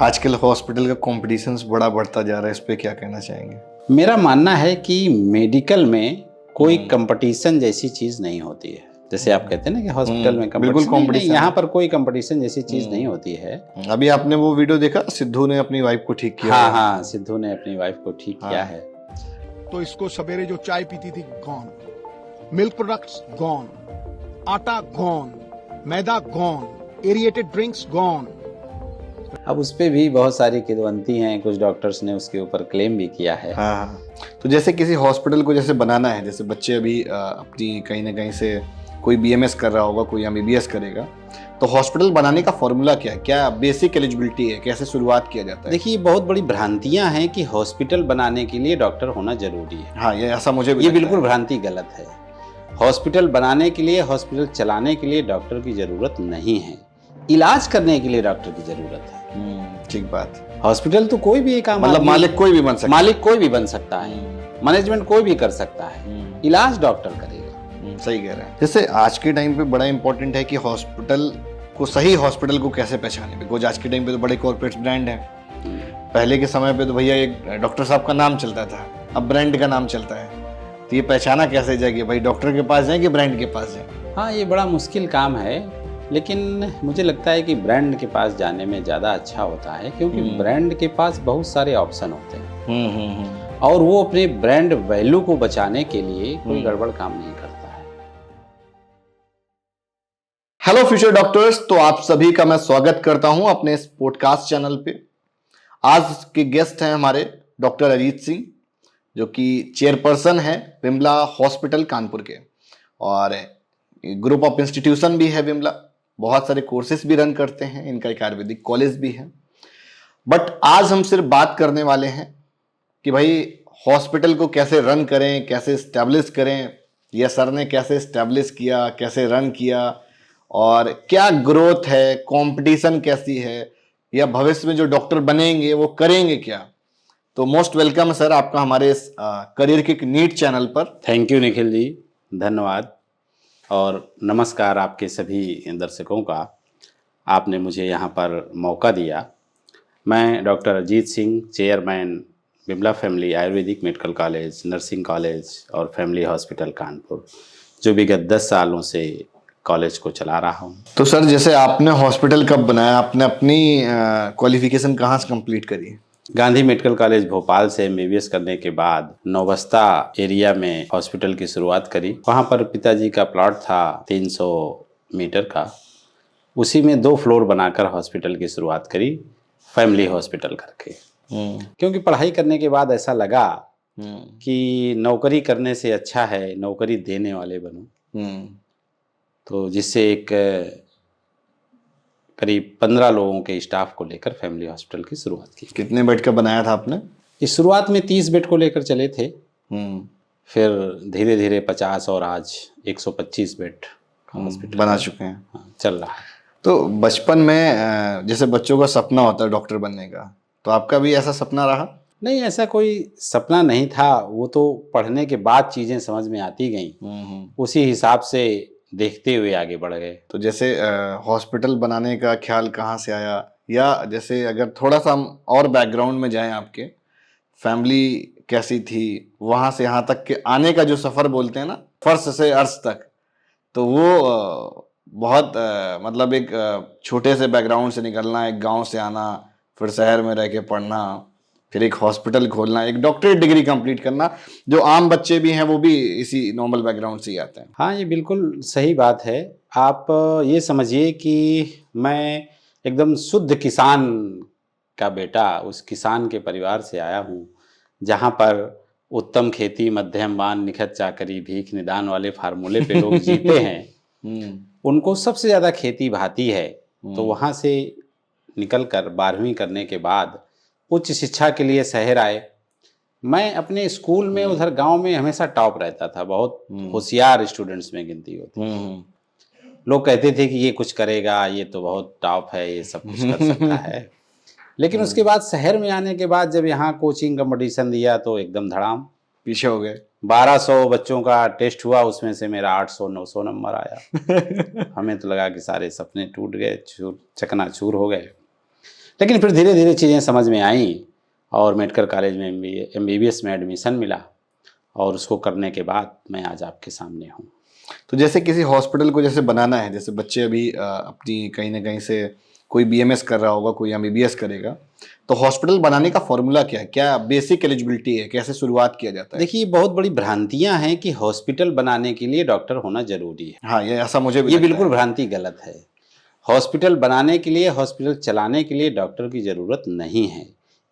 आजकल हॉस्पिटल का कॉम्पिटिशन्स बड़ा बढ़ता जा रहा है, इस पे क्या कहना चाहेंगे? मेरा मानना है कि मेडिकल में कोई कंपटीशन जैसी चीज़ नहीं होती है। जैसे आप कहते हैं ना कि हॉस्पिटल में बिल्कुल कंपटीशन, नहीं, कंपटीशन यहाँ है। पर कोई कंपटीशन जैसी चीज़ नहीं होती है। अभी आपने वो वीडियो देखा, सिद्धू ने अपनी वाइफ को ठीक किया हाँ हुआ? हाँ, सिद्धू ने अपनी वाइफ को ठीक किया है। तो इसको सवेरे जो चाय पीती थी गॉन, मिल्क प्रोडक्ट्स गॉन, आटा गॉन, मैदा गॉन, एरिएटेड ड्रिंक्स गॉन। अब उस पे भी बहुत सारी किदवंती हैं, कुछ डॉक्टर्स ने उसके ऊपर क्लेम भी किया है। हाँ। तो जैसे किसी हॉस्पिटल को जैसे बनाना है, जैसे बच्चे अभी अपनी कहीं ना कहीं से कोई बीएमएस कर रहा होगा, कोई एमबीबीएस करेगा, तो हॉस्पिटल बनाने का फॉर्मूला क्या है? क्या बेसिक एलिजिबिलिटी है? कैसे शुरुआत किया जाता है? देखिए, बहुत बड़ी भ्रांतियां हैं कि हॉस्पिटल बनाने के लिए डॉक्टर होना जरूरी है। हाँ, ये ऐसा मुझे भी ये लगता बिल्कुल है। भ्रांति गलत है। हॉस्पिटल बनाने के लिए, हॉस्पिटल चलाने के लिए डॉक्टर की जरूरत नहीं है। इलाज करने के लिए डॉक्टर की जरूरत है। ठीक बात। हॉस्पिटल तो कोई भी एक आम मतलब आदमी- मालिक कोई भी बन सकता है। मालिक कोई भी बन सकता है, मैनेजमेंट कोई भी कर सकता है, इलाज डॉक्टर करेगा। सही कह रहे हैं। जैसे आज के टाइम पे बड़ा इंपॉर्टेंट है कि हॉस्पिटल को, सही हॉस्पिटल को कैसे पहचाने, बिकॉज आज के टाइम पे तो बड़े कॉर्पोरेट ब्रांड हैं। पहले के समय पे तो भैया एक डॉक्टर साहब का नाम चलता था, अब ब्रांड का नाम चलता है। तो ये पहचाना कैसे जाएगी भाई, डॉक्टर के पास जाए कि ब्रांड के पास जाए? हाँ, ये बड़ा मुश्किल काम है, लेकिन मुझे लगता है कि ब्रांड के पास जाने में ज़्यादा अच्छा होता है, क्योंकि ब्रांड के पास बहुत सारे ऑप्शन होते हैं और वो अपने ब्रांड वैल्यू को बचाने के लिए कोई गड़बड़ काम नहीं करता है। हेलो फ्यूचर डॉक्टर्स, तो आप सभी का मैं स्वागत करता हूं अपने इस पॉडकास्ट चैनल पे। आज के गेस्ट हैं हमारे डॉक्टर अजीत सिंह, जो कि चेयरपर्सन है विमला हॉस्पिटल कानपुर के, और ग्रुप ऑफ इंस्टीट्यूशन भी है विमला। बहुत सारे कोर्सेज भी रन करते हैं, इनका एक आयुर्वेदिक कॉलेज भी है। बट आज हम सिर्फ बात करने वाले हैं कि भाई हॉस्पिटल को कैसे रन करें, कैसे इस्टेब्लिश करें, यह सर ने कैसे इस्टेब्लिश किया, कैसे रन किया, और क्या ग्रोथ है, कंपटीशन कैसी है, या भविष्य में जो डॉक्टर बनेंगे वो करेंगे क्या। तो मोस्ट वेलकम सर आपका हमारे इस करियर किक नीट चैनल पर। थैंक यू निखिल जी, धन्यवाद और नमस्कार आपके सभी दर्शकों का। आपने मुझे यहाँ पर मौका दिया। मैं doctor Ajit Singh, chairman Vimla family ayurvedic medical college, nursing college और फैमिली हॉस्पिटल कानपुर, जो विगत 10 सालों से कॉलेज को चला रहा हूँ। तो सर, जैसे आपने हॉस्पिटल कब बनाया, आपने अपनी क्वालिफिकेशन कहाँ से कंप्लीट करी? गांधी मेडिकल कॉलेज भोपाल से एमबीबीएस करने के बाद नौबस्ता एरिया में हॉस्पिटल की शुरुआत करी। वहाँ पर पिताजी का प्लॉट था 300 मीटर का, उसी में 2 फ्लोर बनाकर हॉस्पिटल की शुरुआत करी, फैमिली हॉस्पिटल करके। क्योंकि पढ़ाई करने के बाद ऐसा लगा कि नौकरी करने से अच्छा है नौकरी देने वाले बनूं। तो जिससे एक करीब 15 लोगों के स्टाफ को लेकर फैमिली हॉस्पिटल की शुरुआत की। कितने बेड का बनाया था आपने? इस शुरुआत में 30 बेड को लेकर चले थे, फिर धीरे धीरे 50 और आज 125 बेड हॉस्पिटल बना चुके हैं। चल रहा है। तो बचपन में जैसे बच्चों का सपना होता है डॉक्टर बनने का, तो आपका भी ऐसा सपना रहा? नहीं, ऐसा कोई सपना नहीं था, वो तो पढ़ने के बाद चीज़ें समझ में आती गई, उसी हिसाब से देखते हुए आगे बढ़ गए। तो जैसे हॉस्पिटल बनाने का ख्याल कहाँ से आया, या जैसे अगर थोड़ा सा हम और बैकग्राउंड में जाएं, आपके फैमिली कैसी थी, वहाँ से यहाँ तक के आने का जो सफ़र बोलते हैं ना, फर्श से अर्श तक, तो वो बहुत मतलब एक छोटे से बैकग्राउंड से निकलना, एक गांव से आना, फिर शहर में रह के पढ़ना, फिर एक हॉस्पिटल खोलना, एक डॉक्टरेट डिग्री कंप्लीट करना, जो आम बच्चे भी हैं वो भी इसी नॉर्मल बैकग्राउंड से ही आते हैं। हाँ, ये बिल्कुल सही बात है। आप ये समझिए कि मैं एकदम शुद्ध किसान का बेटा, उस किसान के परिवार से आया हूँ, जहाँ पर उत्तम खेती, मध्यम वान, निखत चाकरी, भीख निदान वाले फार्मूले पे लोग जीते हैं। उनको सबसे ज़्यादा खेती भाती है। तो वहाँ से निकलकर 12वीं करने के बाद उच्च शिक्षा के लिए शहर आए। मैं अपने स्कूल में उधर गांव में हमेशा टॉप रहता था, बहुत होशियार स्टूडेंट्स में गिनती होती। लोग कहते थे कि ये कुछ करेगा, ये तो बहुत टॉप है, ये सब कुछ कर सकता है। लेकिन उसके बाद शहर में आने के बाद जब यहाँ कोचिंग कंपटीशन दिया तो एकदम धड़ाम पीछे हो गए। 1200 बच्चों का टेस्ट हुआ, उसमें से मेरा 800-900 नंबर आया। हमें तो लगा कि सारे सपने टूट गए, चकनाचूर हो गए। लेकिन फिर धीरे धीरे चीज़ें समझ में आई और मेडिकल कॉलेज में MBBS में एडमिशन मिला और उसको करने के बाद मैं आज आपके सामने हूँ। तो जैसे किसी हॉस्पिटल को जैसे बनाना है, जैसे बच्चे अभी अपनी कहीं ना कहीं से कोई BMS कर रहा होगा, कोई MBBS करेगा, तो हॉस्पिटल बनाने का फॉर्मूला क्या है, क्या बेसिक एलिजिबिलिटी है, कैसे शुरुआत किया जाता है? देखिए, बहुत बड़ी भ्रांतियां हैं कि हॉस्पिटल बनाने के लिए डॉक्टर होना जरूरी है। हाँ, ये ऐसा मुझे भी ये लगता बिल्कुल है। भ्रांति गलत है। हॉस्पिटल बनाने के लिए, हॉस्पिटल चलाने के लिए डॉक्टर की जरूरत नहीं है।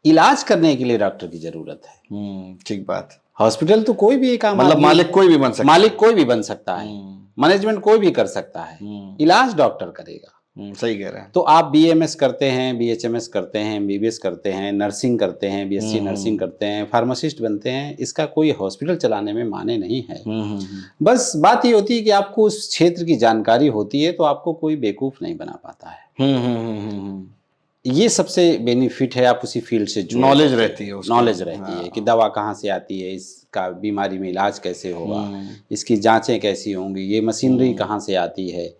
इलाज करने के लिए डॉक्टर की जरूरत है। ठीक बात। हॉस्पिटल तो कोई भी एक आम मतलब आदमी- मालिक कोई भी बन सकता है। मालिक कोई भी बन सकता है, मैनेजमेंट कोई भी कर सकता है, इलाज डॉक्टर करेगा। सही कह रहे हैं। तो आप BMS करते हैं, BHMS करते हैं, MBBS करते हैं, नर्सिंग करते हैं, BSc नर्सिंग करते हैं, फार्मासिस्ट बनते हैं, इसका कोई हॉस्पिटल चलाने में माने नहीं है। बस बात ये होती है कि आपको उस क्षेत्र की जानकारी होती है तो आपको कोई बेवकूफ़ नहीं बना पाता है। ये सबसे बेनिफिट है, आप उसी फील्ड से जुड़े नॉलेज होते हैं। रहती है उसकी। नॉलेज रहती है कि दवा कहाँ से आती है, इसका बीमारी में इलाज कैसे होगा, इसकी जांचें कैसी होंगी, ये मशीनरी कहाँ से आती है,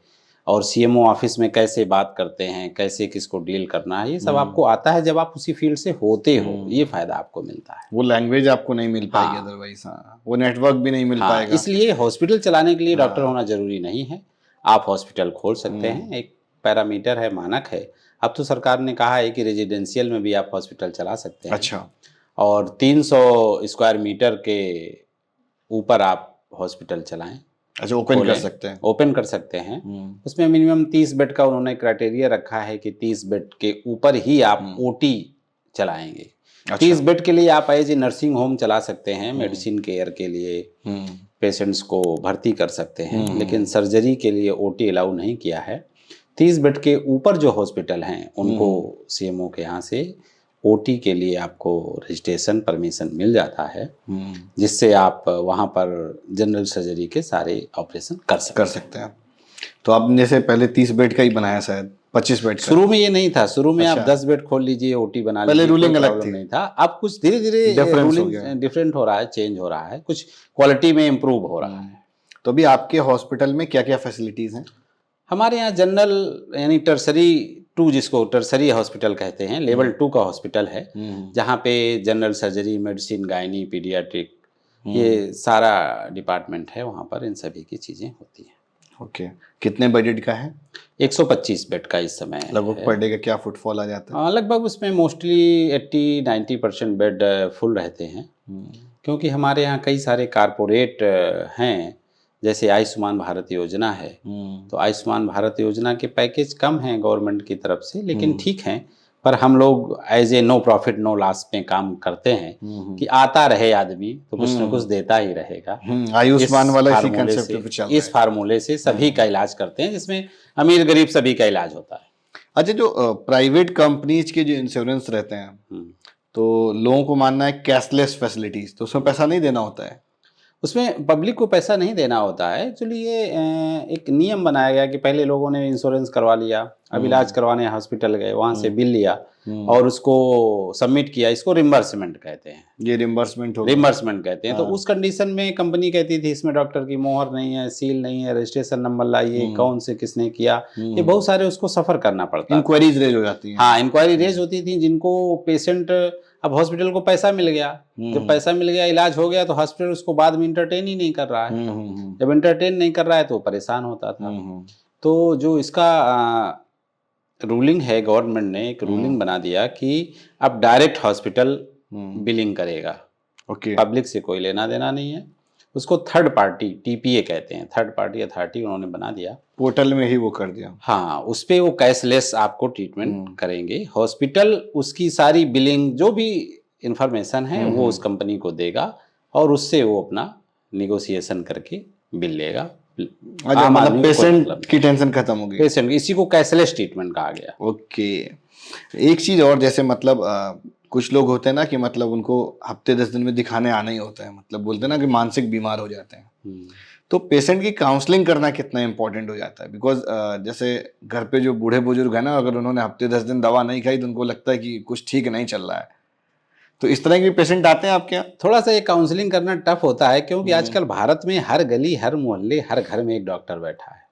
और CMO ऑफिस में कैसे बात करते हैं, कैसे किसको डील करना है, ये सब आपको आता है जब आप उसी फील्ड से होते हो। ये फायदा आपको मिलता है। वो लैंग्वेज आपको नहीं मिल पाएगी अदरवाइज। हाँ, वो नेटवर्क भी नहीं मिल पाएगा। इसलिए हॉस्पिटल चलाने के लिए डॉक्टर होना जरूरी नहीं है। आप हॉस्पिटल खोल सकते हैं, एक पैरामीटर है, मानक है। अब तो सरकार ने कहा है कि रेजिडेंशियल में भी आप हॉस्पिटल चला सकते हैं। अच्छा। और 300 स्क्वायर मीटर के ऊपर आप हॉस्पिटल चलाएं। अच्छा, ओपन कर सकते हैं। ओपन कर सकते हैं। उसमें मिनिमम 30 बेड का उन्होंने क्राइटेरिया रखा है कि 30 बेड के ऊपर ही आप OT चलाएंगे। 30 बेड के लिए आप एज ए नर्सिंग होम चला सकते हैं, मेडिसिन केयर के लिए पेशेंट्स को भर्ती कर सकते हैं, लेकिन सर्जरी के लिए OT अलाउ नहीं किया है। 30 बेड के ऊपर जो हॉस्पिटल हैं उनको CMO के यहाँ से OT के लिए आपको रजिस्ट्रेशन परमिशन मिल जाता है, जिससे आप वहाँ पर जनरल सर्जरी के सारे ऑपरेशन कर सकते हैं। तो आपने जैसे पहले 30 बेड का ही बनाया, शायद 25 बेड का। शुरू में ये नहीं था। शुरू में आप 10 बेड खोल लीजिए, OT बना लीजिए, पहले रूलिंग अलग थी। नहीं था। अब कुछ धीरे धीरे रूलिंग डिफरेंट हो रहा है, चेंज हो रहा है, कुछ क्वालिटी में इम्प्रूव हो रहा है। तो अभी आपके हॉस्पिटल में क्या क्या फैसिलिटीज हैं? हमारे यहाँ जनरल यानी टर्सरी 2, जिसको टर्सरी हॉस्पिटल कहते हैं, लेवल 2 का हॉस्पिटल है, जहाँ पे general surgery, medicine, gynae, paediatric, ये सारा डिपार्टमेंट है। वहाँ पर इन सभी की चीज़ें होती हैं। ओके। कितने बेडेड का है? 125 बेड का इस समय। लगभग पर डे का क्या फुटफॉल आ जाता है? लगभग उसमें मोस्टली 80-90% बेड फुल रहते हैं, क्योंकि हमारे यहाँ कई सारे कारपोरेट हैं। जैसे आयुष्मान भारत योजना है, तो आयुष्मान भारत योजना के पैकेज कम हैं गवर्नमेंट की तरफ से, लेकिन ठीक हैं। पर हम लोग as a no profit no loss में काम करते हैं कि आता रहे आदमी तो कुछ न कुछ देता ही रहेगा। आयुष्मान वाला इसी कांसेप्ट पे चलता है। इस फार्मूले से सभी का इलाज करते हैं, जिसमें अमीर गरीब सभी का इलाज होता है। अच्छा, जो प्राइवेट कंपनीज के जो इंश्योरेंस रहते हैं, तो लोगों को मानना है कैशलेस फैसिलिटीज, तो उसमें पैसा नहीं देना होता है। उसमें पब्लिक को पैसा नहीं देना होता है। एक्चुअली ये एक नियम बनाया गया कि पहले लोगों ने इंश्योरेंस करवा लिया, अब इलाज करवाने हॉस्पिटल गए, वहाँ से बिल लिया और उसको सबमिट किया। इसको रिम्बर्समेंट कहते हैं। ये रिम्बर्समेंट कहते हैं। तो उस कंडीशन में कंपनी कहती थी इसमें डॉक्टर की मोहर नहीं है, सील नहीं है, रजिस्ट्रेशन नंबर लाइए, कौन से किसने किया, ये बहुत सारे उसको सफ़र करना पड़ता है। इंक्वायरीज रेज हो जाती है। हाँ, इंक्वायरी रेज होती थी। जिनको पेशेंट, अब हॉस्पिटल को पैसा मिल गया, जब पैसा मिल गया, इलाज हो गया, तो हॉस्पिटल उसको बाद में इंटरटेन ही नहीं कर रहा है। जब इंटरटेन नहीं कर रहा है तो परेशान होता था। तो जो इसका रूलिंग है, गवर्नमेंट ने एक रूलिंग बना दिया कि अब डायरेक्ट हॉस्पिटल बिलिंग करेगा। ओके। पब्लिक से कोई लेना देना नहीं है। उसको थर्ड पार्टी TPA कहते हैं, थर्ड पार्टी अथॉरिटी उन्होंने बना दिया। पोर्टल में ही वो कर दिया। हाँ, उस पे वो कैशलेस आपको ट्रीटमेंट करेंगे। हॉस्पिटल उसकी सारी बिलिंग, जो भी इंफॉर्मेशन है वो उस कंपनी को देगा और उससे वो अपना निगोशिएशन करके बिल लेगा। अच्छा, मतलब पेशेंट की टेंशन खत्म हो गई। पेशेंट, इसी को कैशलेस ट्रीटमेंट कहा गया। ओके। एक चीज और, जैसे मतलब कुछ लोग होते हैं ना कि मतलब उनको हफ्ते 10 दिन में दिखाने आना ही होता है, मतलब बोलते हैं ना कि मानसिक बीमार हो जाते हैं, तो पेशेंट की काउंसलिंग करना कितना इंपॉर्टेंट हो जाता है? बिकॉज जैसे घर पे जो बूढ़े बुजुर्ग है ना, अगर उन्होंने हफ्ते 10 दिन दवा नहीं खाई तो उनको लगता है कि कुछ ठीक नहीं चल रहा है। तो इस तरह के पेशेंट आते हैं आपके यहाँ? थोड़ा सा ये काउंसलिंग करना टफ होता है, क्योंकि आजकल भारत में हर गली, हर मोहल्ले, हर घर में एक डॉक्टर बैठा है।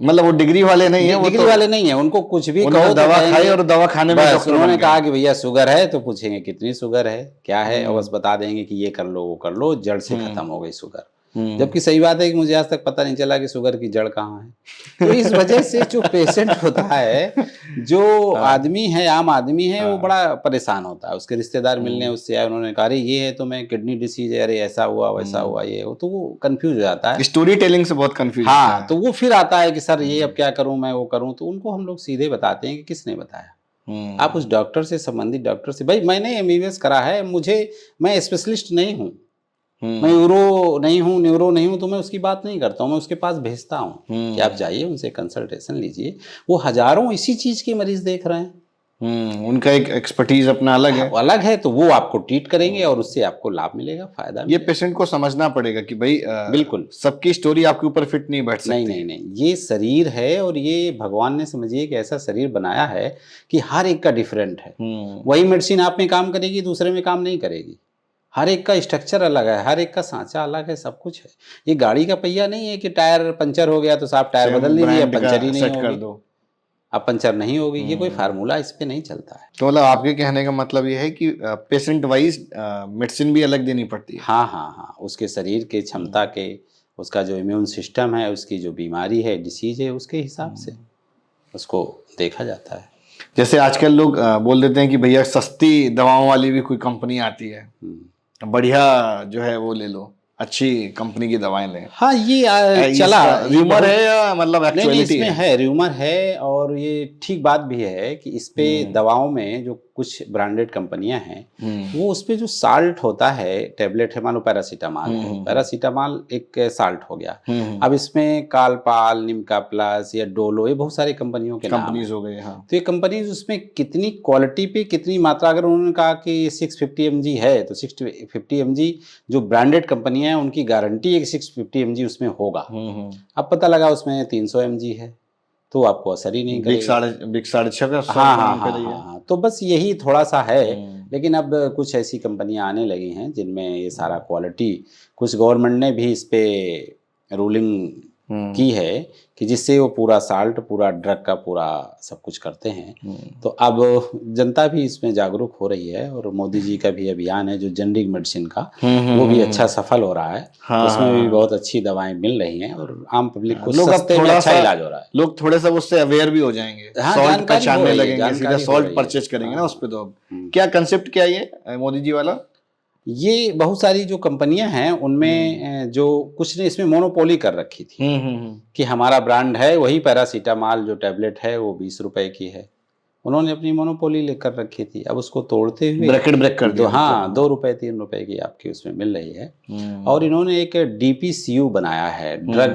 मतलब वो डिग्री वाले नहीं है, वो डिग्री तो वाले नहीं है, उनको कुछ भी उन्होंने कहो तो दवा कहेंगे- खाई और दवा खाने में बस डॉक्टर उन्होंने बन गए। कहा कि भैया शुगर है, तो पूछेंगे कितनी शुगर है, क्या है, और बस बता देंगे कि ये कर लो वो कर लो, जड़ से खत्म हो गई शुगर। जबकि सही बात है कि मुझे आज तक पता नहीं चला कि शुगर की जड़ कहाँ है। तो इस वजह से जो पेशेंट होता है, जो आदमी है, आम आदमी है, वो बड़ा परेशान होता है। उसके रिश्तेदार मिलने उससे आए, उन्होंने कहा अरे ये है तो मैं किडनी डिसीज है, अरे ऐसा हुआ वैसा हुआ ये हो, तो वो कंफ्यूज हो जाता है। स्टोरी टेलिंग से बहुत कंफ्यूज होता हाँ, है। तो वो फिर आता है कि सर ये अब क्या करूं, मैं वो करूं, तो उनको हम लोग सीधे बताते हैं कि किसने बताया। आप उस डॉक्टर से, संबंधित डॉक्टर से, भाई मैंने एमबीबीएस करा है, मैं स्पेशलिस्ट नहीं हूँ, मैं यूरो नहीं हूँ, न्यूरो नहीं हूँ, तो मैं उसकी बात नहीं करता हूँ, मैं उसके पास भेजता हूँ कि आप जाइए उनसे कंसल्टेशन लीजिए। वो हजारों इसी चीज के मरीज देख रहे हैं, उनका एक एक्सपर्टीज अपना अलग है। अलग है, तो वो आपको ट्रीट करेंगे और उससे आपको लाभ मिलेगा, फायदा ये मिलेगा। पेशेंट को समझना पड़ेगा कि भाई बिल्कुल। सबकी स्टोरी आपके ऊपर फिट नहीं बैठ सकती। नहीं, ये शरीर है, और ये भगवान ने समझिए कि ऐसा शरीर बनाया है कि हर एक का डिफरेंट है। वही मेडिसिन आप में काम करेगी, दूसरे में काम नहीं करेगी। हर एक का स्ट्रक्चर अलग है, हर एक का सांचा अलग है, सब कुछ है। ये गाड़ी का पहिया नहीं है कि टायर पंचर हो गया तो साहब टायर बदल दीजिए, अब पंचर ही नहीं सेट कर होगी, दो, अब पंचर नहीं होगी। ये कोई फार्मूला इस पे नहीं चलता है। तो मतलब आपके कहने का मतलब ये है कि पेशेंट वाइज मेडिसिन भी अलग देनी पड़ती है। हाँ, उसके शरीर के क्षमता के, उसका जो इम्यून सिस्टम है, उसकी जो बीमारी है, डिसीज है, उसके हिसाब से उसको देखा जाता है। जैसे आजकल लोग बोल देते हैं कि भैया सस्ती दवाओं वाली भी कोई कंपनी आती है, बढ़िया जो है वो ले लो, अच्छी कंपनी की दवाएं लें। हाँ, ये चला, र्यूमर है या मतलब नहीं, एक्चुअलिटी इसमें है? है र्यूमर है, और ये ठीक बात भी है कि इस पे दवाओं में जो कुछ ब्रांडेड कंपनियां हैं, वो उस पे जो साल्ट होता है, टैबलेट है, मान लो पैरासीटामॉल है, पैरासीटामॉल एक साल्ट हो गया, अब इसमें कालपाल, निमका प्लस या डोलो, ये बहुत सारी कंपनियों के नाम कंपनीज हैं। हो गए। हाँ, तो ये कंपनीज उसमें कितनी क्वालिटी पे कितनी मात्रा, अगर उन्होंने कहा कि 650 mg है, तो 650 mg जो ब्रांडेड कंपनियां हैं उनकी गारंटी है कि 650 mg उसमें होगा। अब पता लगा उसमें 300 mg है, तो आपको असर ही नहीं करेगा। बिग 6.5 का हाँ, तो बस यही थोड़ा सा है। लेकिन अब कुछ ऐसी कंपनियां आने लगी हैं जिनमें ये सारा क्वालिटी, कुछ गवर्नमेंट ने भी इस पे रूलिंग की है कि जिससे वो पूरा साल्ट, पूरा ड्रग का पूरा सब कुछ करते हैं। तो अब जनता भी इसमें जागरूक हो रही है, और मोदी जी का भी अभियान है जो जेनरिक मेडिसिन का, वो भी अच्छा सफल हो रहा है। उसमें भी बहुत अच्छी दवाएं मिल रही हैं, और आम पब्लिक को सस्ते में अच्छा इलाज हो रहा है। लोग थोड़े सा उससे अवेयर भी हो जाएंगे, हाँ, सॉल्ट जानकारी हो पहचानने रही है, लगेंगे, सीधा जानकारी हो सॉल्ट रही है। परचेज करेंगे ना हाँ। उस पे। तो अब क्या कंसेप्ट क्या ये मोदी जी वाला? ये बहुत सारी जो कंपनियां हैं उनमें जो कुछ ने इसमें मोनोपोली कर रखी थी कि हमारा ब्रांड है, वही पैरासीटामॉल जो टैबलेट है वो 20 रुपए की है, उन्होंने अपनी मोनोपोली लेकर रखी थी। अब उसको तोड़ते हुए ब्रैकेट ब्रेक कर दिया। हाँ, 2 रुपए 3 रुपए की आपकी उसमें मिल रही है। और इन्होंने एक DPCU बनाया है, ड्रग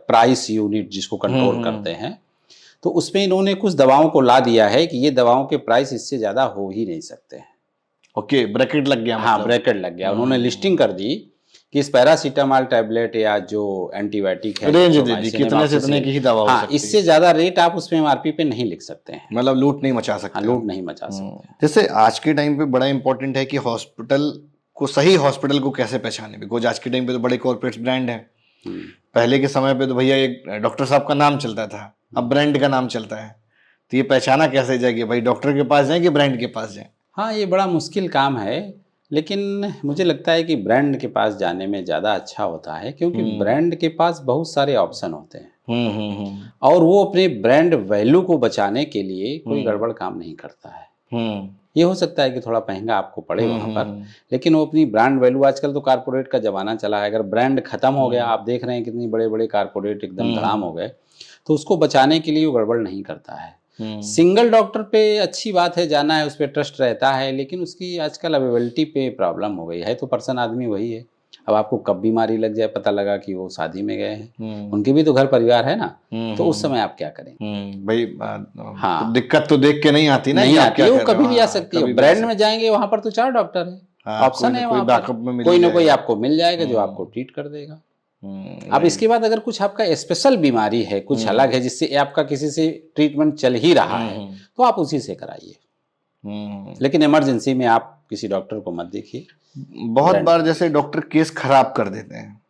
प्राइस यूनिट, जिसको कंट्रोल करते हैं। तो उसमें इन्होंने कुछ दवाओं को ला दिया है कि ये दवाओं के प्राइस इससे ज्यादा हो ही नहीं सकते हैं। ओके, ब्रैकेट लग गया। हाँ, मतलब ब्रैकेट लग गया। उन्होंने लिस्टिंग कर दी कि इस पैरासीटामॉल टैबलेट या जो एंटीबायोटिक है, रेंज दे दी, कितने से इतने की ही दवा हो हाँ, सकती है। इससे ज्यादा रेट आप उसमें MRP पे नहीं लिख सकते हैं, मतलब लूट नहीं मचा सकते। हाँ, लूट नहीं मचा सकते। जैसे आज के टाइम पे बड़ा इंपॉर्टेंट है कि हॉस्पिटल को, सही हॉस्पिटल को कैसे पहचाने, बिकॉज आज के टाइम पे तो बड़े कॉर्पोरेट ब्रांड है। पहले के समय पे तो भैया एक डॉक्टर साहब का नाम चलता था, अब ब्रांड का नाम चलता है। तो ये पहचाना कैसे जाएगी, भाई डॉक्टर के पास जाए कि ब्रांड के पास जाए? हाँ, ये बड़ा मुश्किल काम है, लेकिन मुझे लगता है कि ब्रांड के पास जाने में ज़्यादा अच्छा होता है, क्योंकि ब्रांड के पास बहुत सारे ऑप्शन होते हैं, और वो अपने ब्रांड वैल्यू को बचाने के लिए कोई गड़बड़ काम नहीं करता है। ये हो सकता है कि थोड़ा महंगा आपको पड़े वहाँ पर, लेकिन वो अपनी ब्रांड वैल्यू, आजकल तो कारपोरेट का ज़माना चला है, अगर ब्रांड खत्म हो गया, आप देख रहे हैं कितनी बड़े बड़े कारपोरेट एकदम धड़ाम हो गए, तो उसको बचाने के लिए वो गड़बड़ नहीं करता है। सिंगल डॉक्टर पे अच्छी बात है, जाना है, उस पर ट्रस्ट रहता है, लेकिन उसकी आजकल अवेलेबिलिटी पे प्रॉब्लम हो गई है। तो पर्सन आदमी वही है, अब आपको कब बीमारी लग जाए, पता लगा कि वो शादी में गए हैं, उनके भी तो घर परिवार है ना, तो उस समय आप क्या करेंगे भाई? हाँ, तो दिक्कत तो देख के नहीं आती ना, नहीं आती है, वो कभी भी आ हाँ, सकती है। ब्रांड में जाएंगे, वहां पर तो 4 डॉक्टर है, ऑप्शन है, वहां पर कोई ना कोई आपको मिल जाएगा जो आपको ट्रीट कर देगा। अब इसके बाद अगर कुछ आपका स्पेशल बीमारी है, कुछ अलग है, जिससे आपका किसी से ट्रीटमेंट चल ही रहा है, तो आप उसी से कराइए, लेकिन इमरजेंसी में आप किसी डॉक्टर को मत देखिए। बहुत बार जैसे डॉक्टर केस खराब कर देते हैं,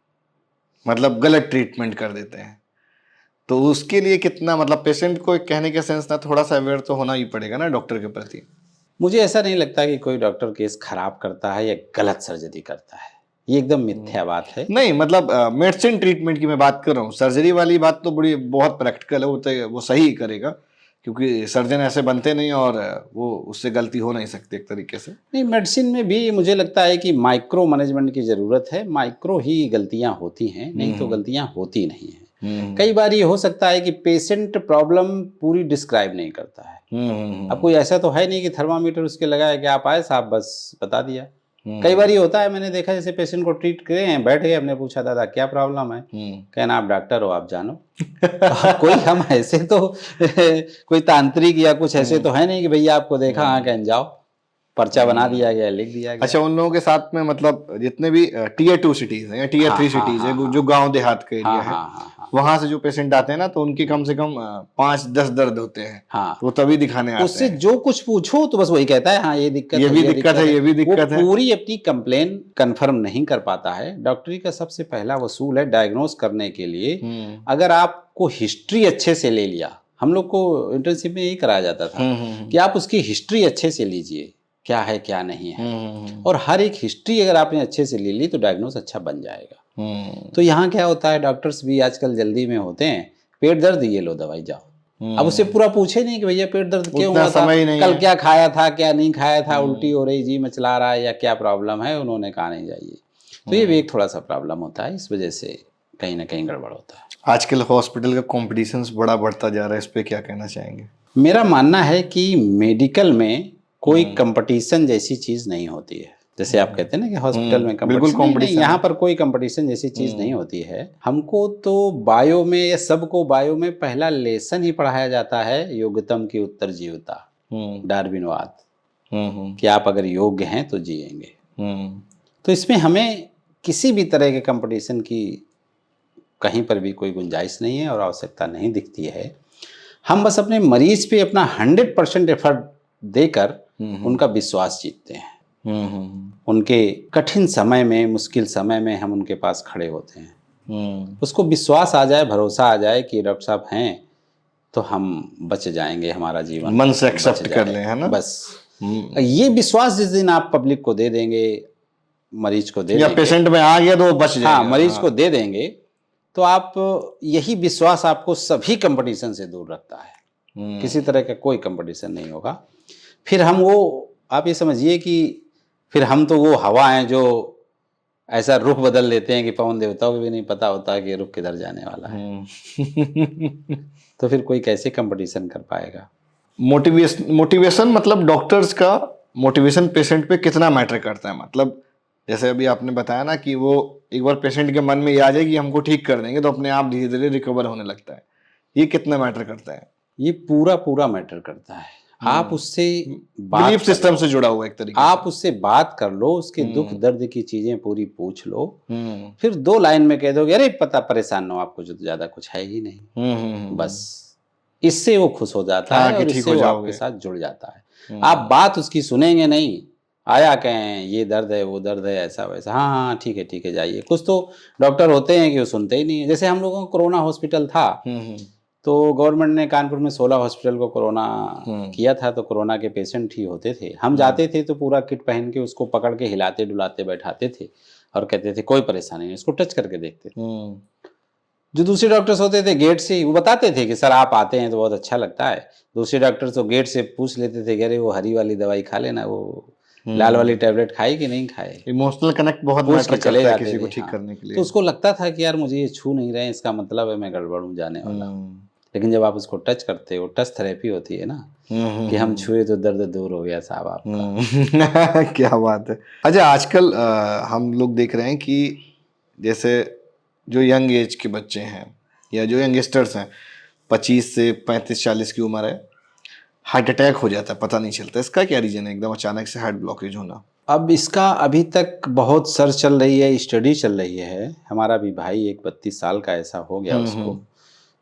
मतलब गलत ट्रीटमेंट कर देते हैं, तो उसके लिए कितना मतलब पेशेंट को कहने के सेंस ना थोड़ा सा अवेयर तो होना ही पड़ेगा ना डॉक्टर के प्रति। मुझे ऐसा नहीं लगता कि कोई डॉक्टर केस खराब करता है या गलत सर्जरी करता है, ये एकदम मिथ्या बात है। नहीं मतलब मेडिसिन ट्रीटमेंट की मैं बात कर रहा हूँ, सर्जरी वाली बात तो बड़ी बहुत प्रैक्टिकल है, वो सही ही करेगा क्योंकि सर्जन ऐसे बनते नहीं और वो उससे गलती हो नहीं सकती एक तरीके से। नहीं, मेडिसिन में भी मुझे लगता है कि माइक्रो मैनेजमेंट की ज़रूरत है, माइक्रो ही गलतियां होती हैं, नहीं तो गलतियां होती नहीं हैं। कई बार ये हो सकता है कि पेशेंट प्रॉब्लम पूरी डिस्क्राइब नहीं करता है। अब कोई ऐसा तो है नहीं कि थर्मामीटर उसके लगाया कि आप आए साहब बस बता दिया। कई बार ये होता है, मैंने देखा जैसे पेशेंट को ट्रीट करे हैं, बैठ गए, हमने पूछा दादा क्या प्रॉब्लम है, कहना आप डॉक्टर हो आप जानो। कोई हम ऐसे तो कोई तांत्रिक या कुछ ऐसे तो है नहीं कि भैया आपको देखा हाँ कहन जाओ, पर्चा बना दिया गया, लिख दिया गया। अच्छा, उन लोगों के साथ में मतलब जितने भी टीयर 2 सिटीज हैं या टीयर 3 सिटीज है जो गांव देहात के एरिया है, वहां से जो पेशेंट आते हैं ना तो उनकी कम से कम 5-10 दर्द होते हैं। तो वो तभी दिखाने आते हैं। उससे जो कुछ पूछो तो बस वही कहता है हाँ ये दिक्कत है, ये भी दिक्कत है, ये भी दिक्कत है। पूरी अपनी कंप्लेन कंफर्म नहीं कर पाता है। डॉक्टरी का सबसे पहला वसूल है डायग्नोस करने के लिए। अगर आपको हिस्ट्री अच्छे से ले लिया, हम लोग को इंटर्नशिप में यही कराया जाता था कि आप उसकी हिस्ट्री अच्छे से लीजिए, क्या है क्या नहीं है, और हर एक हिस्ट्री अगर आपने अच्छे से ले ली तो डायग्नोस अच्छा बन जाएगा। तो यहाँ क्या होता है, डॉक्टर्स भी आजकल जल्दी में होते हैं, पेट दर्द ये लो दवाई जाओ। अब उससे पूरा पूछे नहीं कि भैया पेट दर्द क्यों हुआ था, कल क्या खाया था क्या नहीं खाया था, उल्टी हो रही जी मचला रहा है या क्या प्रॉब्लम है, उन्होंने कहा नहीं जाइए। तो ये भी एक थोड़ा सा प्रॉब्लम होता है, इस वजह से कहीं ना कहीं गड़बड़ होता है। आजकल हॉस्पिटल का कॉम्पिटिशन बड़ा बढ़ता जा रहा है, इस पे क्या कहना चाहेंगे? मेरा मानना है कि मेडिकल में कोई कंपटीशन जैसी चीज नहीं होती है। जैसे आप कहते हैं ना कि हॉस्पिटल में कंपटीशन नहीं, यहाँ पर कोई कंपटीशन जैसी चीज नहीं होती है। हमको तो बायो में या सबको बायो में पहला लेसन ही पढ़ाया जाता है, योग्यतम की उत्तर जीवता, डार्विनवाद, कि आप अगर योग्य हैं तो जिएंगे। तो इसमें हमें किसी भी तरह के कंपटीशन की कहीं पर भी कोई गुंजाइश नहीं है और आवश्यकता नहीं दिखती है। हम बस अपने मरीज पे अपना 100% एफर्ट देकर उनका विश्वास जीतते हैं। उनके कठिन समय में, मुश्किल समय में हम उनके पास खड़े होते हैं। उसको विश्वास आ जाए, भरोसा आ जाए कि डॉक्टर साहब हैं तो हम बच जाएंगे, हमारा जीवन मन से एक्सेप्ट कर लें, है ना। बस ये विश्वास जिस दिन आप पब्लिक को दे देंगे, मरीज को दे या देंगे, पेशेंट में आ गया तो वो बच जाएगा। हाँ, मरीज को दे देंगे तो आप, यही विश्वास आपको सभी कंपटीशन से दूर रखता है। किसी तरह का कोई कंपटीशन नहीं होगा। फिर हम वो, आप ये समझिए कि फिर हम तो वो हवा हैं जो ऐसा रुख बदल लेते हैं कि पवन देवताओं को भी नहीं पता होता कि रुख किधर जाने वाला है। तो फिर कोई कैसे कंपटीशन कर पाएगा? मोटिवेशन मतलब डॉक्टर्स का मोटिवेशन पेशेंट पे कितना मैटर करता है। मतलब जैसे अभी आपने बताया ना कि वो एक बार पेशेंट के मन में ये आ जाए कि हमको ठीक कर देंगे तो अपने आप धीरे धीरे रिकवर होने लगता है। ये कितना मैटर करता है? ये पूरा मैटर करता है। आप उससे बिलीफ सिस्टम से जुड़ा हुआ एक तरीके आप उससे बात कर लो, उसके दुख दर्द की चीजें पूरी पूछ लो, फिर 2 लाइन में कह दोगे अरे पता परेशान हो, आपको जो ज्यादा कुछ है ही नहीं, बस इससे वो खुश हो जाता है और इससे वो आपके साथ जुड़ जाता है। आप बात उसकी सुनेंगे नहीं, आया कहें ये दर्द है वो दर्द है ऐसा वैसा, हाँ ठीक है जाइए। कुछ तो डॉक्टर होते हैं कि वो सुनते ही नहीं है। जैसे हम लोगों का कोरोना हॉस्पिटल था तो गवर्नमेंट ने कानपुर में 16 हॉस्पिटल को कोरोना किया था, तो कोरोना के पेशेंट ही होते थे। हम जाते थे तो पूरा किट पहन के उसको पकड़ के हिलाते डुलाते बैठाते थे और कहते थे कोई परेशानी नहीं, उसको टच करके देखते थे। जो दूसरे डॉक्टर्स होते थे गेट से वो बताते थे कि सर आप आते हैं तो बहुत अच्छा लगता है। दूसरे डॉक्टर तो गेट से पूछ लेते थे कि अरे वो हरी वाली दवाई खा लेना, वो लाल वाली टैबलेट खाई कि नहीं खाए। इमोशनल कनेक्ट बहुत मैटर करता है किसी को ठीक करने के लिए। तो उसको लगता था कि यार मुझे ये छू नहीं रहे हैं, इसका मतलब है मैं गड़बड़ हूँ, जाने वाला हूँ। लेकिन जब आप उसको टच करते हो, टच थेरेपी होती है ना, कि हम छुए तो दर्द दूर हो गया साहब आपका। क्या बात है। अच्छा, आजकल हम लोग देख रहे हैं कि जैसे जो यंग एज के बच्चे हैं या जो यंगस्टर्स हैं, 25 से 35-40 की उम्र है, हार्ट अटैक हो जाता है, पता नहीं चलता। इसका क्या रीजन है एकदम अचानक से हार्ट ब्लॉकेज होना? अब इसका अभी तक बहुत सर्च चल रही है, स्टडी चल रही है। हमारा भी भाई एक 32 साल का ऐसा हो गया, उसको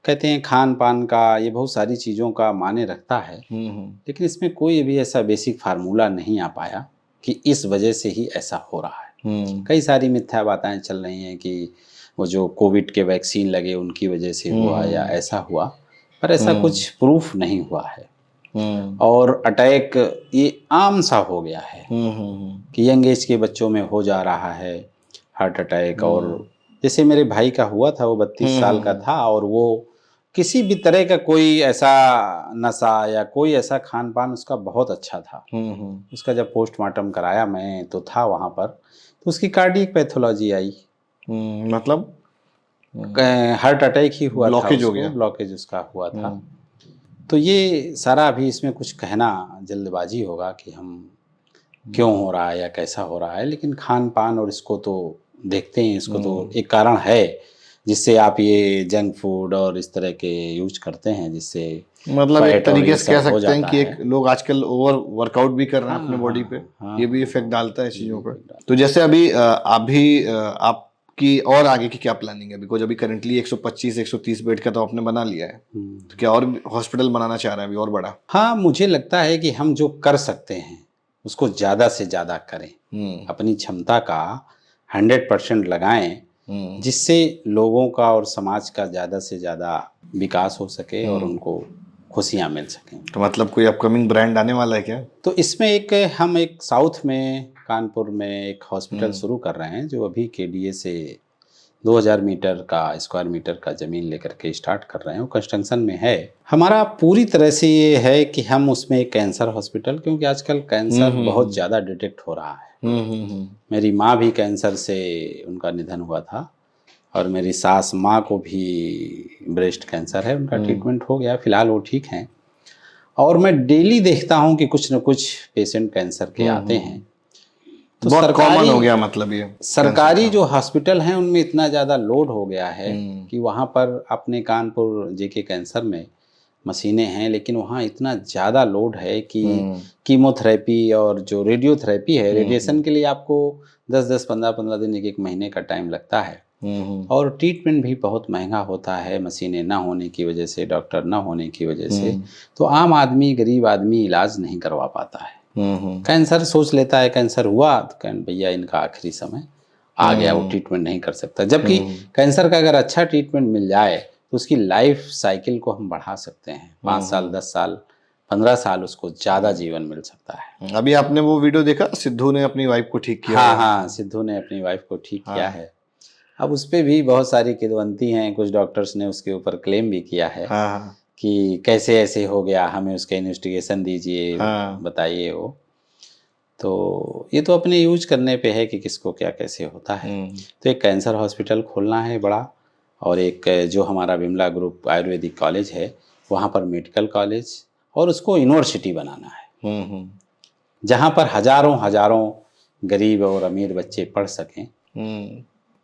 कहते हैं खान पान का, ये बहुत सारी चीज़ों का माने रखता है, लेकिन इसमें कोई भी ऐसा बेसिक फार्मूला नहीं आ पाया कि इस वजह से ही ऐसा हो रहा है। कई सारी मिथ्या बातें चल रही हैं कि वो जो कोविड के वैक्सीन लगे उनकी वजह से हुआ या ऐसा हुआ, पर ऐसा कुछ प्रूफ नहीं हुआ है। और अटैक ये आम सा हो गया है कि यंग एज के बच्चों में हो जा रहा है हार्ट अटैक। और जैसे मेरे भाई का हुआ था, वो 32 साल का था और वो किसी भी तरह का कोई ऐसा नशा या कोई ऐसा खान पान उसका बहुत अच्छा था। उसका जब पोस्टमार्टम कराया, मैं तो था वहाँ पर, तो उसकी कार्डियक पैथोलॉजी आई। मतलब हार्ट अटैक ही हुआ था, ब्लॉकेज हो गया, ब्लॉकेज उसका हुआ था। तो ये सारा अभी इसमें कुछ कहना जल्दबाजी होगा कि हम क्यों हो रहा है या कैसा हो रहा है, लेकिन खान पान और इसको तो देखते हैं, इसको तो एक कारण है जिससे आप ये जंक फूड और इस तरह के यूज करते हैं, जिससे मतलब एक फैट और तरीके ये से कह सब हो सकते हैं जाता कि है। एक लोग आजकल ओवर वर्कआउट भी कर रहे हैं अपने बॉडी पे, ये भी इफेक्ट डालता है चीजों पर। तो जैसे अभी आपकी और आगे की क्या प्लानिंग है? बिकॉज अभी करंटली 125-130 बेड का तो आपने बना लिया है, तो क्या और हॉस्पिटल बनाना चाह रहे हैं अभी और बड़ा? हाँ, मुझे लगता है कि हम जो कर सकते हैं उसको ज़्यादा से ज़्यादा करें, अपनी क्षमता का 100% लगाएं, जिससे लोगों का और समाज का ज़्यादा से ज़्यादा विकास हो सके और उनको खुशियाँ मिल सकें। तो मतलब कोई अपकमिंग ब्रांड आने वाला है क्या? तो इसमें हम एक साउथ में कानपुर में एक हॉस्पिटल शुरू कर रहे हैं, जो अभी केडीए से 2000 मीटर का स्क्वायर मीटर का ज़मीन लेकर के स्टार्ट कर रहे हैं, वो कंस्ट्रक्शन में है। हमारा पूरी तरह से ये है कि हम उसमें एक कैंसर हॉस्पिटल, क्योंकि आजकल कैंसर बहुत ज़्यादा डिटेक्ट हो रहा है। मेरी माँ भी कैंसर से उनका निधन हुआ था और मेरी सास माँ को भी ब्रेस्ट कैंसर है, उनका ट्रीटमेंट हो गया, फिलहाल वो ठीक हैं। और मैं डेली देखता हूँ कि कुछ न कुछ पेशेंट कैंसर के आते हैं। तो बहुत कॉमन हो गया, मतलब ये सरकारी जो हॉस्पिटल हैं उनमें इतना ज़्यादा लोड हो गया है कि वहाँ पर अपने कानपुर जेके कैंसर में मशीनें हैं, लेकिन वहाँ इतना ज़्यादा लोड है कि कीमोथेरेपी और जो रेडियोथेरेपी है, रेडिएशन के लिए आपको 10-10, 15-15 दिन, एक महीने का टाइम लगता है। और ट्रीटमेंट भी बहुत महंगा होता है, मशीनें ना होने की वजह से, डॉक्टर ना होने की वजह से। तो आम आदमी, गरीब आदमी इलाज नहीं करवा पाता है। कैंसर सोच लेता है कैंसर हुआ तो भैया इनका आखिरी समय आ गया, वो ट्रीटमेंट नहीं कर सकता। जबकि कैंसर का अगर अच्छा ट्रीटमेंट मिल जाए तो उसकी लाइफ साइकिल को हम बढ़ा सकते हैं, 5 साल, 10 साल, 15 साल उसको ज़्यादा जीवन मिल सकता है। अभी आपने वो वीडियो देखा, सिद्धू ने अपनी वाइफ को ठीक किया? हाँ, सिद्धू ने अपनी वाइफ को ठीक किया है। अब उस पर भी बहुत सारी किदवंती हैं, कुछ डॉक्टर्स ने उसके ऊपर क्लेम भी किया है कि कैसे ऐसे हो गया, हमें उसका इन्वेस्टिगेशन दीजिए, बताइए। वो तो ये तो अपने यूज करने पे है कि किसको क्या कैसे होता है। तो एक कैंसर हॉस्पिटल खोलना है बड़ा, और एक जो हमारा विमला ग्रुप आयुर्वेदिक कॉलेज है वहाँ पर मेडिकल कॉलेज, और उसको यूनिवर्सिटी बनाना है जहाँ पर हजारों हजारों गरीब और अमीर बच्चे पढ़ सकें।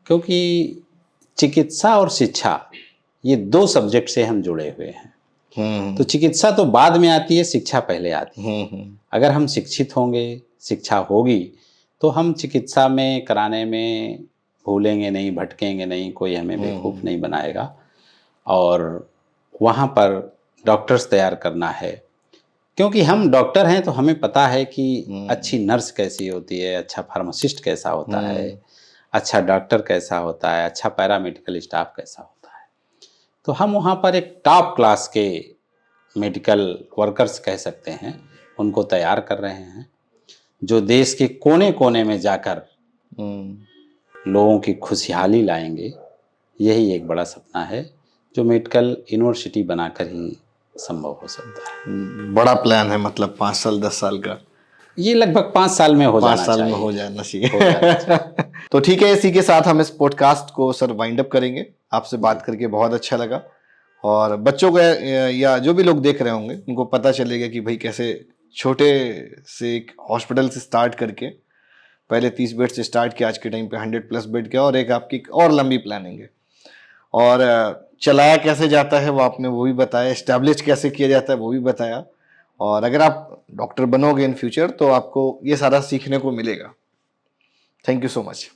क्योंकि चिकित्सा और शिक्षा, ये 2 सब्जेक्ट से हम जुड़े हुए हैं। तो चिकित्सा तो बाद में आती है, शिक्षा पहले आती है। अगर हम शिक्षित होंगे, शिक्षा होगी, तो हम चिकित्सा में कराने में भूलेंगे नहीं, भटकेंगे नहीं, कोई हमें बेवकूफ़ नहीं बनाएगा। और वहाँ पर डॉक्टर्स तैयार करना है, क्योंकि हम डॉक्टर हैं तो हमें पता है कि अच्छी नर्स कैसी होती है, अच्छा फार्मासिस्ट कैसा होता है, अच्छा डॉक्टर कैसा होता है, अच्छा पैरामेडिकल स्टाफ कैसा होता है। तो हम वहाँ पर एक टॉप क्लास के मेडिकल वर्कर्स कह सकते हैं, उनको तैयार कर रहे हैं, जो देश के कोने कोने में जाकर लोगों की खुशहाली लाएंगे। यही एक बड़ा सपना है जो मेडिकल यूनिवर्सिटी बनाकर ही संभव हो सकता है। बड़ा प्लान है, मतलब 5 साल 10 साल का? ये लगभग 5 साल में हो जाना चाहिए। 5 साल में हो जाना चाहिए। तो ठीक है, इसी के साथ हम इस पॉडकास्ट को सर वाइंड अप करेंगे। आपसे बात करके बहुत अच्छा लगा, और बच्चों को या जो भी लोग देख रहे होंगे उनको पता चलेगा कि भाई कैसे छोटे से एक हॉस्पिटल से स्टार्ट करके पहले 30 बेड से स्टार्ट किया, आज के टाइम पे 100+ बेड किया, और एक आपकी और लंबी प्लानिंग है। और चलाया कैसे जाता है वो आपने वो भी बताया, एस्टैब्लिश कैसे किया जाता है वो भी बताया। और अगर आप डॉक्टर बनोगे इन फ्यूचर तो आपको ये सारा सीखने को मिलेगा। Thank you so much.